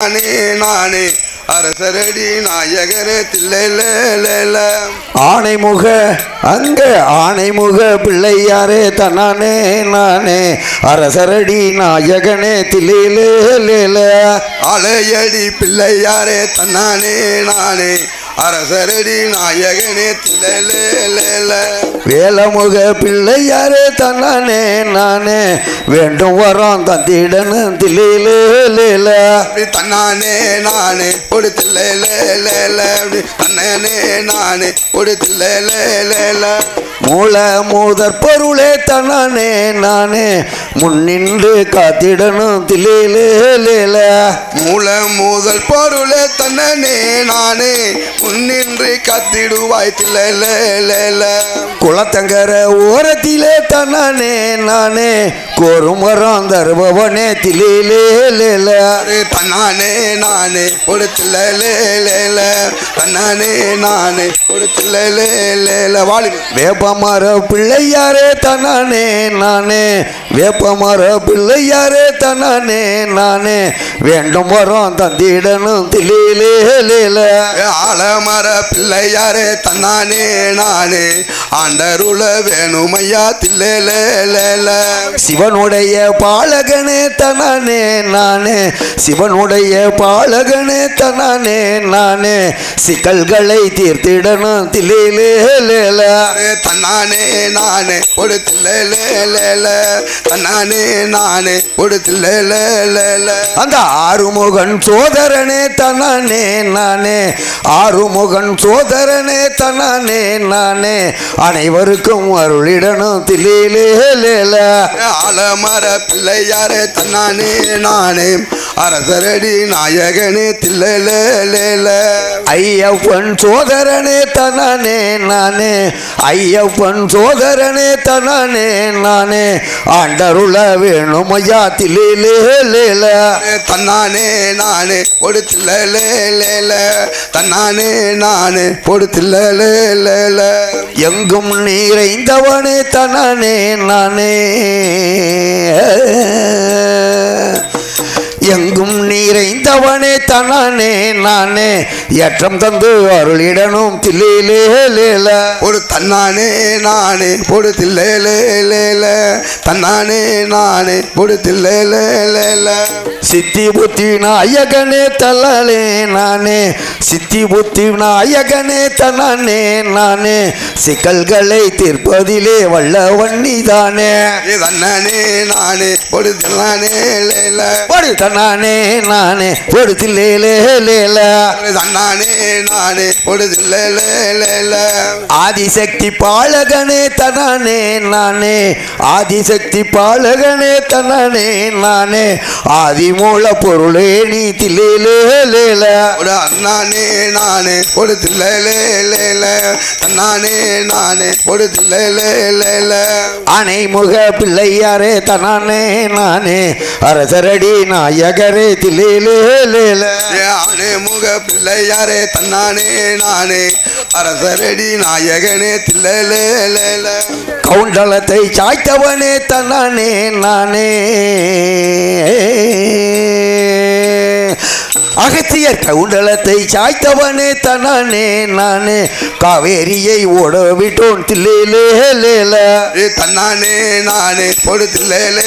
நானே அரசரடி நாயகரே தில்லைல ஆணைமுக அங்க ஆணைமுக பிள்ளையாரே தன்னானே நானே அரசரடி நாயகனே தில்லைல ஆலையடி பிள்ளையாரே தன்னானே நானே அரசரடி நாயகனே தில்லைல வேலமுக பிள்ளையாரே தன்னானே நானே வேண்டும் வரோம் தந்திடனு தில்லைல தன்னானே நானே ஒரு தில்லைல தன்னானே நானே ஒரு தில்லைல மூல மூதற் பொருளே தன்னானே நானே முன்னின்று காத்திடனும் தில்லைல மூல முதல் பொருளே தன்னே நானே முன்னின்று காத்திடுவாய் தில்லைல குளத்தங்கர ஓரத்திலே தன்னானே நானே கோரும் வரம் தருபவனே தில்லைல தன்னானே நானே ஒரு தில்லைல தன்னானே நானே ஒரு தில்லைல வாழி வேப்பமர பிள்ளையாரே தன்னானே நானே வேப்பமர பிள்ளையாரே தன்னானே நானே வேண்டும் வரம் தந்திடனும் தில்லைல ஆலமர பிள்ளையாரே தன்னானே நானே ஆண்டருள வேணுமையா தில்லைல சிவனுடைய பாலகனே தன்னானே நானே சிவனுடைய பாலகனே தன்னானே நானே சிக்கல்களை தீர்த்திடனும் தில்லைல தன்னானே நானே ஒரு தில்லைல தன்னானே நானே ஒரு தில்லைல அந்த ஆறுமுகன் சோதரனே தன்னானே நானே ஆறுமுகன் சோதரனே தன்னானே நானே அனைவருக்கும் அருளிடனும் தில்லைல ஆலமர பிள்ளையாரே தன்னானே நானே அரசரடி நாயகனே தில்லைல ஐயப்பன் சோதரனே தன்னானே நானே ஐயப்பன் சோதரனே தன்னானே நானே ஆண்டருள வேணுமையா தில்லைல தன்னானே நானே ஒரு தில்லைல தன்னானே நானே ஒரு தில்லைல எங்கும் நிறைந்தவனே தன்னானே நானே எங்கும் நிறைந்தவனே தன்னானே நானே ஏற்றம் தந்து அருளிடனும் தில்லைல ஒரு தன்னானே நானே ஒரு தில்லைல தன்னானே நானே ஒரு தில்லைல சித்தி புத்தி நாயகனே தல்லாலே நானே சித்தி புத்தி நாயகனே தன்னானே நானே சிக்கல்களை தீர்ப்பதிலே வல்லவன்னிதானே தன்னானே நானே ஒரு தில்லானே ஒரு தன்னானே நானே ஒரு தில்லைல தன்னானே நானே ஒரு தில்லைல ஆதிசக்தி பாலகனே தன்னானே நானே ஆதிசக்தி பாலகனே தன்னானே நானே ஆதிமூல பொருளே நீ தில்லைல ஒரு அண்ணானே நானே ஒரு தில்லைல தன்னானே நானே ஒரு தில்லைல அணைமுக பிள்ளையாரே தன்னானே நானே அரசரடி நாயகரே தில்லைல ஆனே முக பிள்ளையாரே தன்னானே நானே அரசரடி நாயகனே தில்லைல கவுண்டலத்தை சாய்த்தவனே தன்னானே நானே அகத்தியர் கவுண்டலத்தை சாய்த்தவனே தன்னானே நானே காவேரியை ஓட விட்டோன் தில்லைல தன்னானே நானே ஒரு தில்லைல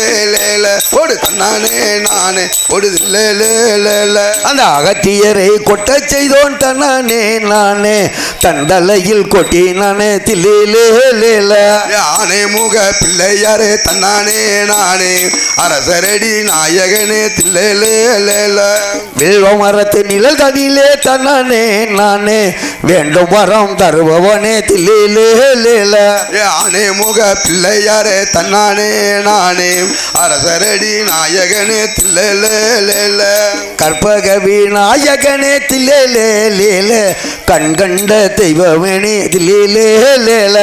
ஒரு தன்னானே நானே ஒரு தில்லைல அந்த அகத்தியரை கொட்ட செய்தோன் தன்னானே நானே தண்டலையில் கொட்டி நானே தில்லைல ஆனே முக பிள்ளையாரே தன்னானே நானே அரசரடி நாயகனே தில்லைல வில்வ மரத்து நிழல் தனிலே தன்னானே நானே வேண்டும் வரம் தருபவனே தில்லைல ஆனே முக பிள்ளையாரே தன்னானே நானே அரசரடி நாயகனே தில்லைல கற்பக விநாயகனே தில்லைல கண்கண்ட தெய்வமேனே தில்லைல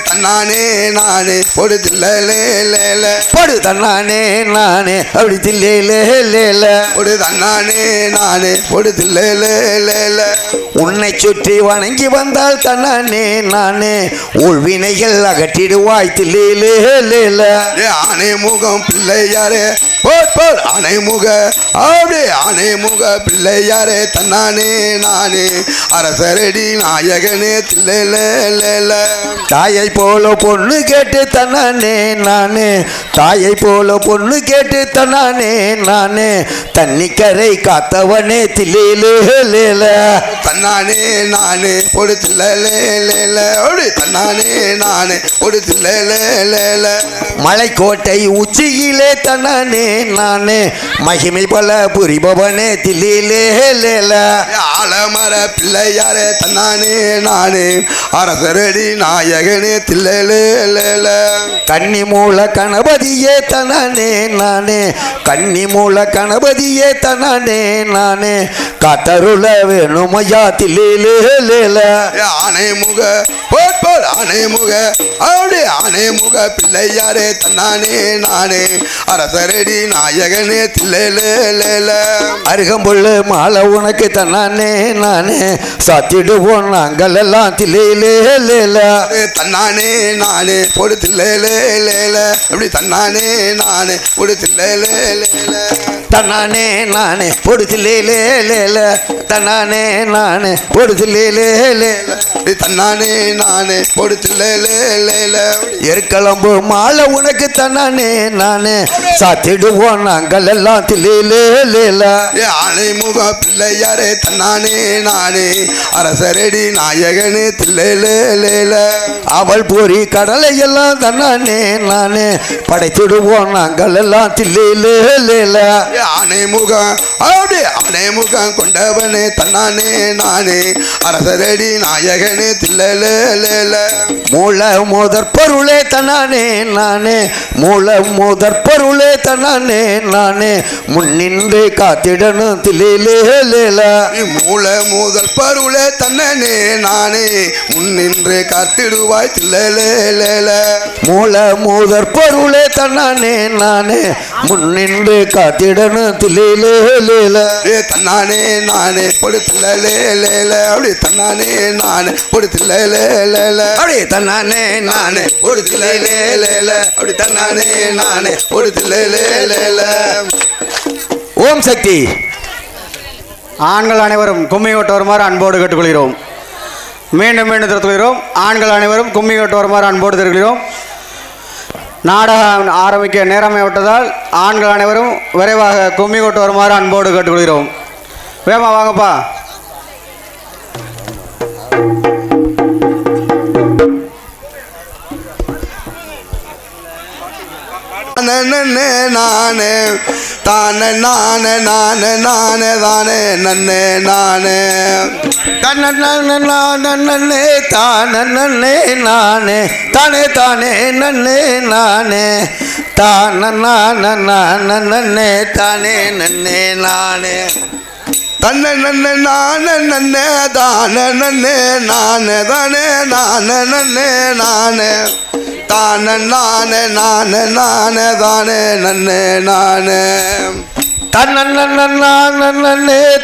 தன்னானே நானே ஒரு தில்லைல படு தன்னானே நானே அப்படி தில்லைல ஒரு தன்னானே தன்னானே நானே போடு தில்லேலேலேல. உன்னை சுற்றி வணங்கி வந்தால் தன்னானே நானே உள்வினைகள் அகற்றிடுவாய் தில்லேலேலேல. ஆனை முகம் பிள்ளையாரே போட் போட் ஆனை முக அப்படி ஆனை முக பிள்ளையாரே தன்னானே நானே அரசரடி நாயகனே தில்லேலேலேல. தாயை போல பொண்ணு கேட்டு தன்னானே நானே தாயை போல பொண்ணு கேட்டு தன்னானே நானே தண்ணிக்கரை காத்தவனே தில்லேலேலேல. தன்னானே நானே போடு தில்லேலேலேல. அப்படி தன்னானே நானே போடு தில்லேலேலேல. மலைக்கோட்டை உச்சியிலே தன்னானே நானே மகிமை பல புரிபவனே தில்லேலேலேல. ஆலமர பிள்ளையாரே தன்னானே நானே அரசரடி நாயகனே தில்லேலேலேல. கன்னி மூல கணபதியே தன்னானே நானே கன்னி மூல கணபதியே தன்னானே நானே காத்தருள வேணுமையா தில்லேலேலேல. ஆனை முக போட் போட் ஆனை முக அப்படி ஆனை முக பிள்ளையாரே தன்னானே நானே அரசரடி நாயகனே தில்லேலேலேல. அருகம்புல்லு மாலை உனக்கு தன்னானே நானே சாத்திடுவோம் நாங்கள் எல்லாம் தில்லேலேலேல. தன்னானே நானே போடு தில்லேலேலேல. அப்படி தன்னானே நானே போடு தில்லேலேலேல. தன்னானே நானே பொடு தில்லேலேலேல. தன்னானே நானே பொடு தில்லேலேலேல. தன்னானே நானே போடு தில்லேலேலேல. எருக்களம்பு மாலை உனக்கு தன்னானே நானே சாத்திடுவோம் நாங்கள் எல்லாம் தில்லேலேலேல. ஆனை முக பிள்ளையாரே தன்னானே நானே அரசரடி நாயகனே தில்லேலேலேல. அவள் பொறி கடலை எல்லாம் தன்னானே நானே படைத்திடுவோம் நாங்கள் எல்லாம் தில்லேலேலேல. ஆனை முகம் அப்படி ஆனை முகம் கொண்டவனே தன்னானே நானே அரசரடி நாயகனே தில்லேலேலேல. மூல முதற் பொருளே தன்னானே நானே மூல முதற் பொருளே தன்னானே நானே முன்னின்று காத்திடணும் தில்லேலேலேல. மூல முதல் பருளே தன்னனே நானே முன்னின்று காத்திடுவாய் தில்லேலேலேல. மூல முதற் பொருளே தன்னானே நானே முன்னின்று காத்திடணும் தில்லேலேலேல. தன்னானே நானே பொடு தில்லேலேலேல. அப்படி தன்னானே நானே பொடு தில்லேலேலேல. அப்படி தன்னானே நானே பொடு தில்லேலேலேல. அப்படி தன்னானே நானே பொடு தில்லேலேலேல. ஓம் சக்தி. ஆண்கள் அனைவரும் கும்மி கொட்டு வருமாறு அன்போடு கேட்டுக்கொள்கிறோம். மீண்டும் மீண்டும் தெரிவித்துக்கொள்கிறோம். ஆண்கள் அனைவரும் கும்மி கொட்டு வருமாறு அன்போடு தெரிவிக்கிறோம். நாடகம் ஆரம்பிக்க நேரமே விட்டதால் ஆண்கள் அனைவரும் விரைவாக கும்மி கொட்டு வருமாறு அன்போடு கேட்டுக்கொள்கிறோம். வேமா வாங்கப்பா. நன்னே நானே தானே நானே நானே நானே தானே நன்னே நானே தன்னே நானே தானே நானே தானே தானே நன்னே நானே தானே நானே தானே நன்னே நானே தன்னை நன்னே நானே நன்னே தானே நன்னே நானே தானே நானே நன்னே நானே தானே நானே நானே நானே தானே நன்னே நானே தன்னே தானே நானே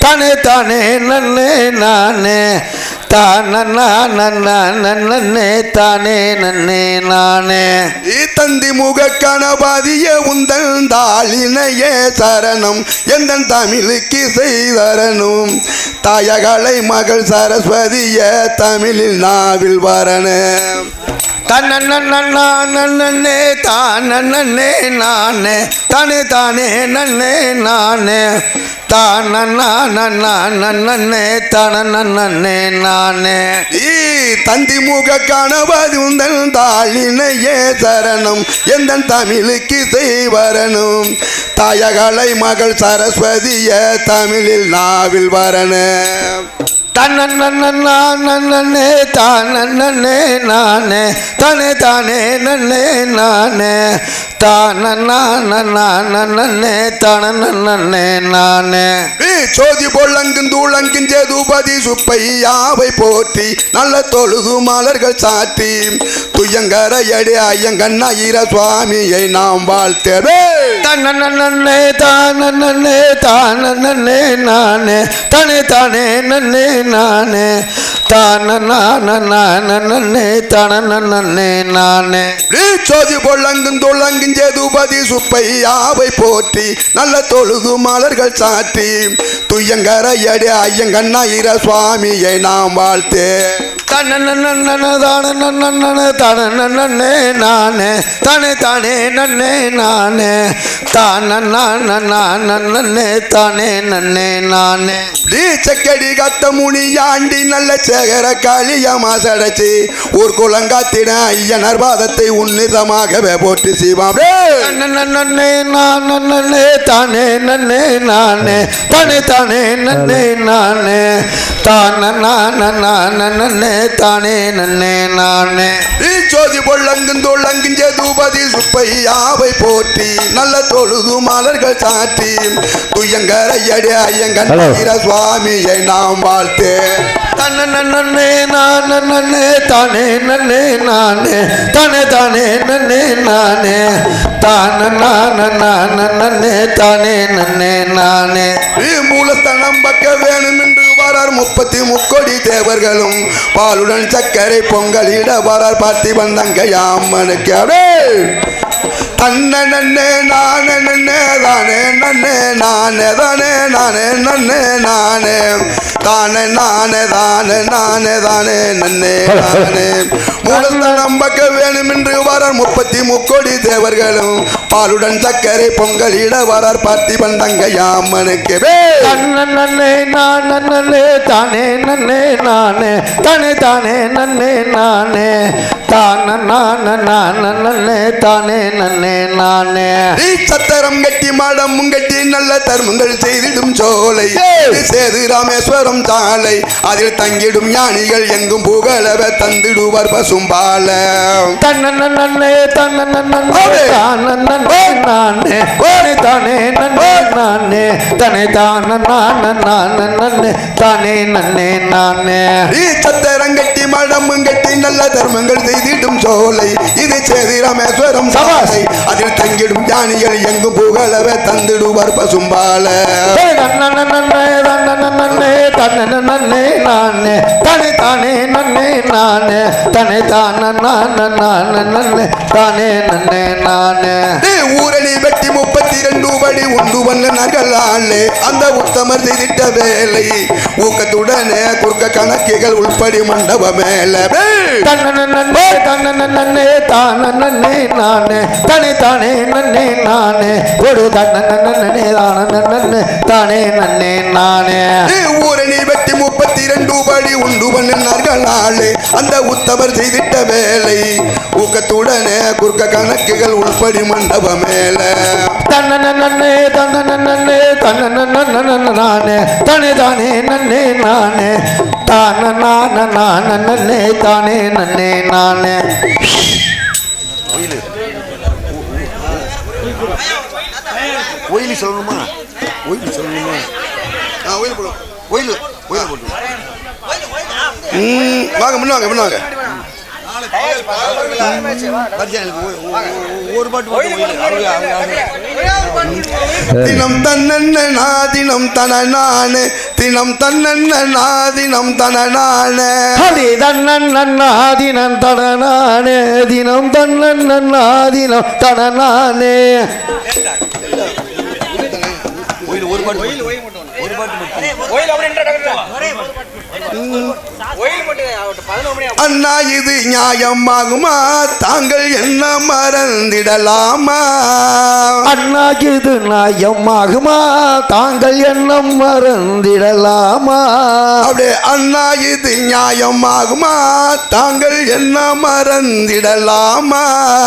தானே தானே நன்னே நானே தானே தானே நன்னே நானே. தந்தி முக கணபதிய உந்தன் தாளினையே சரணம் எந்தன் தமிழுக்கு செய்தரணும் தாயகலை மகள் சரஸ்வதிய தமிழில் நாவில் வரணே. தன்னே தானே நானே தானே தானே நன்னே நானே தானே தானே நானே. தந்தி முக கணபதி உந்தன் தாளினையே சரணம் எந்தன் தமிழுக்கு செய்வரணும் தாயகலை மகள் சரஸ்வதிய தமிழில் நாவில் வரணே. தன்னே தானே நானே தானே தானே நன்னே நானே தானே தானே நானே சோதி பொல்லங்கும் தூளங்கும் சேதுபதி சுப்பையாவை போற்றி நல்ல தொழுது மலர்கள் சாற்றி துயங்கரையடி ஐயங்கண்ணாயிர சுவாமியை நாம் வாழ்த்தவே தன்னே தானே நானே தானே தானே நன்னே நானே தானே தானே நானே சோதி பொல்லங்கும் தூளங்கும் சேதுபதி சுப்பையாவை போற்றி நல்ல தொழுது மலர்கள் சாற்றி துயங்கரையடி ஐயங்கண்ணாயிர சுவாமியை நாம் வாழ்த்தே தானே நானே தானே தானே நன்னே நானே தானே தானே நன்னே நானே சக்கடி கத்த முனியாண்டி நல்ல சேகர காளிய மாசடைச்சு ஊர் குளங்காத்திட ஐயனர் பாதத்தை உன்னிதமாகவே போற்றி சிவாமே நன்னே நானே தானே நன்னே நானே தானே தானே நன்னே நானே தானே தானே நன்னே நானே சோதி பொல்லங்கும் தொல்லங்கும் சேதுபதி சுப்பையாவை போற்றி நல்ல தொழுது மலர்கள் சாற்றி துயங்கரையடி ஐயங்கண்ணாயிர சுவாமியை நாம் வாழ்த்தே தன்னே நானே தானே நன்னே நானே தானே தானே நன்னே நானே தானே தானே நன்னே நானே மூலஸ்தனம் பக்க வேணும் என்று வரார் 30 தேவர்களும் பாலுடன் சர்க்கரை பொங்கலிட வரார் பார்த்திபன் தங்கையாம்மனுக்கு தன்ன நன்னே நானே நன்னே தானே நன்னே நானே தானே நானே நன்னே நானே தானே நானே தானே நானே தானே நன்னே நானே மூலஸ்தனம் பக்க வேணும் என்று வரார் 30 தேவர்களும் பாலுடன் சர்க்கரை பொங்கலிட வரார் பார்த்திபன் தங்கையாம்மனுக்கு நன்னே நானே தானே நன்னே நானே தானே தானே நன்னே நானே தானே தானே நன்னே நானே சத்திரம் கட்டி மடம் கட்டி நல்ல தர்மங்கள் செய்திடும் சோலை சேது ராமேஸ்வரம் சாலை அதில் தங்கிடும் ஞானிகள் எங்கும் புகழவே தந்திடுவார் பசும்பால தன்னே தானே நானே தானே நன்னே நானே தானே தானே நன்னே நானே சத்திரம் கட்டி மடம் கட்டி நல்ல தர்மங்கள் செய்திடும் சோலை இது சேது ராமேஸ்வரம் சாலை அதில் தங்கிடும் ஞானிகள் எங்கும் புகழவே தந்திடுவார் பசும்பால நன்னே நானே தானே தானே நன்னே நானே தானே தானே நன்னே நானே ஊரணி வெட்டி 32 படி உண்டு வண்ணர்களாலே அந்த உத்தமர் செய்திட்ட வேலை ஊக்கத்துடனே குறுக்க கணக்குகள் உள்படி மண்டப மேல நன்னே தானே நானே தானே தானே நன்னே நானே ஒரு தன்னே தானே நன்னே நானே ஊரணி வெட்டி 32 படி உண்டு வண்ணர்களாலே அந்த உத்தமர் செய்திட்ட வேலை ஊக்கத்துடனே குறுக்க கணக்குகள் உள்படி மண்டப மேல நன்னே தானே தானே நன்னே நானே தானே தானே நன்னே நானே ஒயிலி சொல்லணுமா ஒயில் சொல்லணுமா ஒயில் போடும் ஒயில் ஒயில் போட்டு வாங்க முன்னாங்க முன்னாங்க ஒரு பாட்டு தினம் தன்னன்ன நாதினம் தன நானே தினம் தன்னன்ன நாதினம் தன நானே ஹரி தன்னன்னாதினம் தன நானே தினம் தன்னன்னாதினம் தன நானே ஒரு பாட்டு ஒரு பாட்டு அண்ணா இது நியாயமாகுமா தாங்கள் என்ன மறந்திடலாமா அண்ணா இது நியாயமாகுமா தாங்கள் என்ன மறந்திடலாமா அப்படியே அண்ணா இது நியாயமாகுமா தாங்கள் என்ன மறந்திடலாமா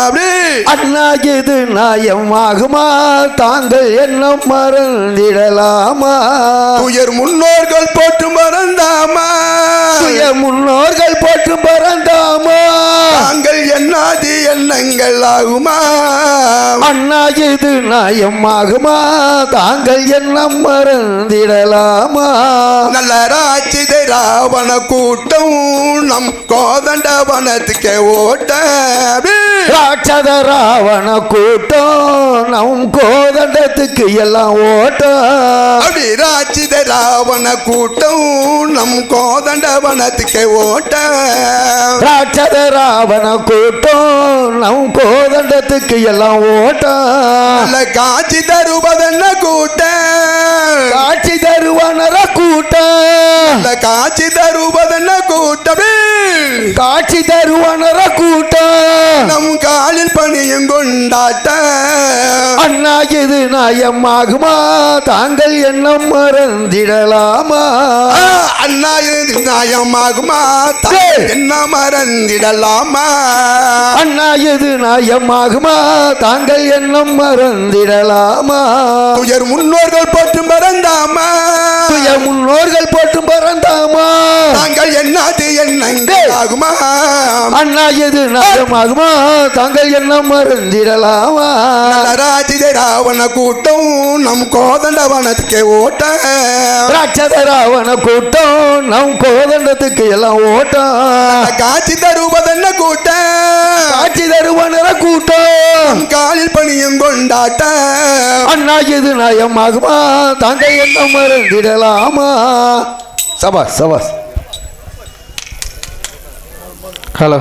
அப்படி அண்ணா இது நியாயமாகுமா தாங்கள் என்ன மறந்திடலாமா மறந்திடலாமா உயர் முன்னோர்கள் போட்டு மறந்தாமா முன்னோர்கள் போட்டு பறந்தாமா தாங்கள் என்னாதி எண்ணங்கள் ஆகுமா அண்ணா இது நயமாகுமா தாங்கள் எண்ணம் மறந்திடலாமா நல்ல ராட்சிதை ராவண கூட்டம் நம் கோதண்டவனத்துக்கே ஓட்ட ராட்சத ராவண கூட்டம் நம் கோதண்டத்துக்கு எல்லாம் ஓட்டம் அப்படி ராட்சிதை ராவண கூட்டம் நம் கோதண்டவனத்துக்கே ஓட்ட ராட்சத ராவண கூட்டம் நம் கோதண்டத்துக்கு எல்லாம் ஓட்டம் நல்ல காட்சி தருவதென்ன கூட்ட காட்சி தருவனர கூட்டம் நல்ல காட்சி தருவதென்ன கூட்டமே காட்சி தருவனர கூட்டம் நம் காலில் பணியும் கொண்டாட்ட அண்ணா இது நயமாகுமா தாங்கள் எண்ணம் மறந்திடலாமா அண்ணா இது நியாயமாகுமா என்ன மறந்திடலாமா அண்ணா இது நயமாகுமா தாங்கள் எண்ணம் மறந்திடலாமா உயர் முன்னோர்கள் போட்டு மறந்தாமா முன்னோர்கள் போட்டு பறந்தாமா தாங்கள் என்னது எண்ணங்கள் ஆகுமா அண்ணா இது நயமாகுமா தாங்கள் எண்ணம் மறந்திடலாமா ராஜிதை ராவண கூட்டம் நம் கோதண்டவனத்துக்கே ஓட்ட ராட்சத ராவண கூட்டம் நம் கோதண்டத்துக்கு எல்லாம் ஓட்டம் காட்சி தருவதென்ன கூட்டம் காட்சி தருவனர கூட்டம் நம் காலில் பணியும் கொண்டாட்ட அண்ணா இது நயமாகுமா தாங்கள் எண்ணம் மறந்திடலாமா சபாஸ் சபாஸ் ஹலோ